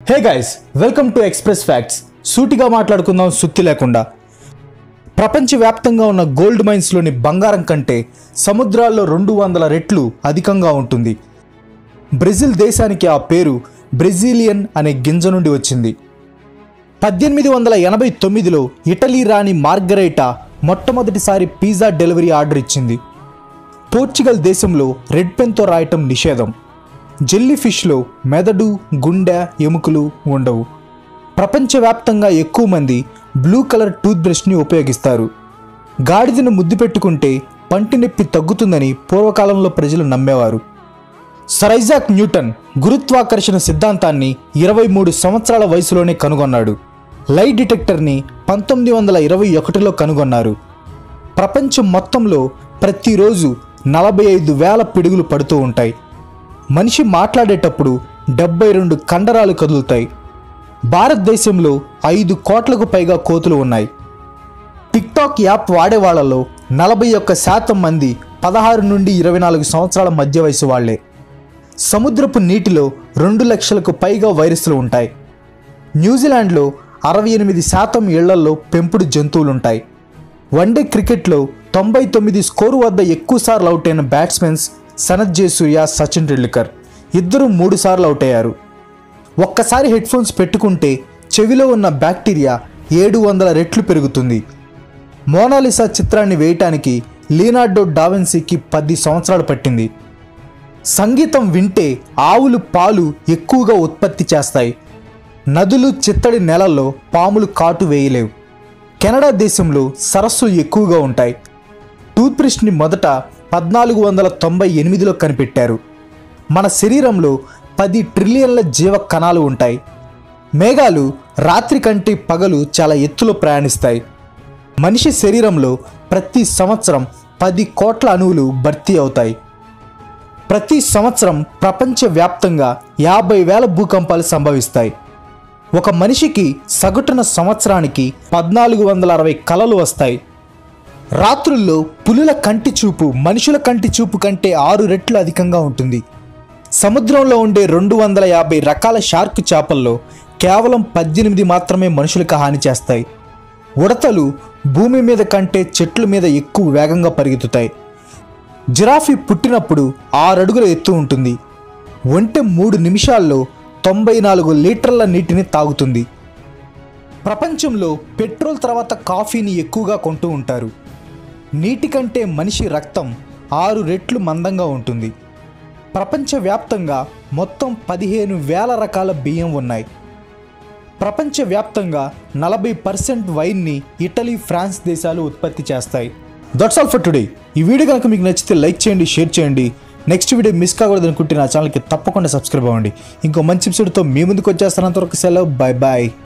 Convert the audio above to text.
Hey guys, welcome to express facts. సూటిగా మాట్లాడుకుందాం సుత్తి లేకుండా. ప్రపంచవ్యాప్తంగా ఉన్న గోల్డ్ మైన్స్లోని బంగారం కంటే సముద్రాల్లో 200 రెట్లు అధికంగా ఉంటుంది. బ్రెజిల్ దేశానికి ఆ పేరు బ్రెజిలియన్ అనే గింజ నుండి వచ్చింది. 1889లో ఇటలీ రాణి మార్గరైటా మొట్టమొదటిసారి పిజ్జా డెలివరీ ఆర్డర్ ఇచ్చింది. పోర్చుగల్ దేశంలో రెడ్ పెన్తో రాయటం నిషేధం. జెల్లీ ఫిష్లో మెదడు, గుండె, ఎముకలు ఉండవు. ప్రపంచవ్యాప్తంగా ఎక్కువ మంది బ్లూ కలర్ టూత్ బ్రష్ని ఉపయోగిస్తారు. గాడిదను ముద్దు పెట్టుకుంటే పంటి నొప్పి తగ్గుతుందని పూర్వకాలంలో ప్రజలు నమ్మేవారు. సర్ ఐజాక్ న్యూటన్ గురుత్వాకర్షణ సిద్ధాంతాన్ని 23 సంవత్సరాల వయసులోనే కనుగొన్నాడు. లైట్ డిటెక్టర్ని 1921లో కనుగొన్నారు. ప్రపంచం మొత్తంలో ప్రతిరోజు 45,000 పిడుగులు పడుతూ ఉంటాయి. మనిషి మాట్లాడేటప్పుడు 72 కండరాలు కదులుతాయి. భారతదేశంలో 5 కోట్లకు పైగా కోతులు ఉన్నాయి. టిక్టాక్ యాప్ వాడే వాళ్ళలో 41% మంది 16 నుండి 24 సంవత్సరాల మధ్య వయసు వాళ్లే. సముద్రపు నీటిలో 2 లక్షలకు పైగా వైరస్లు ఉంటాయి. న్యూజిలాండ్లో 68% ఇళ్లల్లో పెంపుడు జంతువులుంటాయి. వన్డే క్రికెట్లో 99 స్కోరు వద్ద ఎక్కువసార్లు అవుట్ అయిన బ్యాట్స్మెన్స్ సనత్ జయసూర్య, సచిన్ టెండూల్కర్ ఇద్దరు 3 సార్లు అవుట్ అయ్యారు. ఒక్కసారి హెడ్ ఫోన్స్ పెట్టుకుంటే చెవిలో ఉన్న బ్యాక్టీరియా 700 రెట్లు పెరుగుతుంది. మోనాలిసా చిత్రాన్ని వేయటానికి లియోనార్డో డావిన్సీకి 10 సంవత్సరాలు పట్టింది. సంగీతం వింటే ఆవులు పాలు ఎక్కువగా ఉత్పత్తి చేస్తాయి. నదులు, చిత్తడి నేలల్లో పాములు కాటు వేయలేవు. కెనడా దేశంలో సరస్సులు ఎక్కువగా ఉంటాయి. టూత్బ్రష్ని మొదట 1498లో కనిపెట్టారు. మన శరీరంలో 10 ట్రిలియన్ల జీవ కణాలు ఉంటాయి. మేఘాలు రాత్రి కంటే పగలు చాలా ఎత్తులో ప్రయాణిస్తాయి. మనిషి శరీరంలో ప్రతి సంవత్సరం 10 కోట్ల అణువులు భర్తీ అవుతాయి. ప్రతి సంవత్సరం ప్రపంచవ్యాప్తంగా 50,000 భూకంపాలు సంభవిస్తాయి. ఒక మనిషికి సగటున సంవత్సరానికి 1460 కలలు వస్తాయి. రాత్రుల్లో పులుల కంటి చూపు మనుషుల కంటి చూపు కంటే 6 రెట్లు అధికంగా ఉంటుంది. సముద్రంలో ఉండే 250 రకాల షార్క్ చేపల్లో కేవలం 18 మాత్రమే మనుషులకు హాని చేస్తాయి. ఉడతలు భూమి మీద కంటే చెట్ల మీద ఎక్కువ వేగంగా పరిగెత్తుతాయి. జిరాఫీ పుట్టినప్పుడు 6 అడుగుల ఎత్తు ఉంటుంది. ఒంటె 3 నిమిషాల్లో 94 లీటర్ల నీటిని తాగుతుంది. ప్రపంచంలో పెట్రోల్ తర్వాత కాఫీని ఎక్కువగా కొంటూ ఉంటారు. నీటి కంటే మనిషి రక్తం 6 రెట్లు మందంగా ఉంటుంది. ప్రపంచవ్యాప్తంగా మొత్తం 15,000 రకాల బియ్యం ఉన్నాయి. ప్రపంచవ్యాప్తంగా 40% వైన్ని ఇటలీ, ఫ్రాన్స్ దేశాలు ఉత్పత్తి చేస్తాయి. That's all for today. ఈ వీడియో కనుక మీకు నచ్చితే లైక్ చేయండి, షేర్ చేయండి. నెక్స్ట్ వీడియో మిస్ కాకూడదు అనుకుంటే నా ఛానల్కి తప్పకుండా సబ్స్క్రైబ్ అవ్వండి. ఇంకో మంచి ఎపిసోడ్తో మీ ముందుకు వచ్చేస్తాను. అంతవరకు సెలవు, బై బాయ్.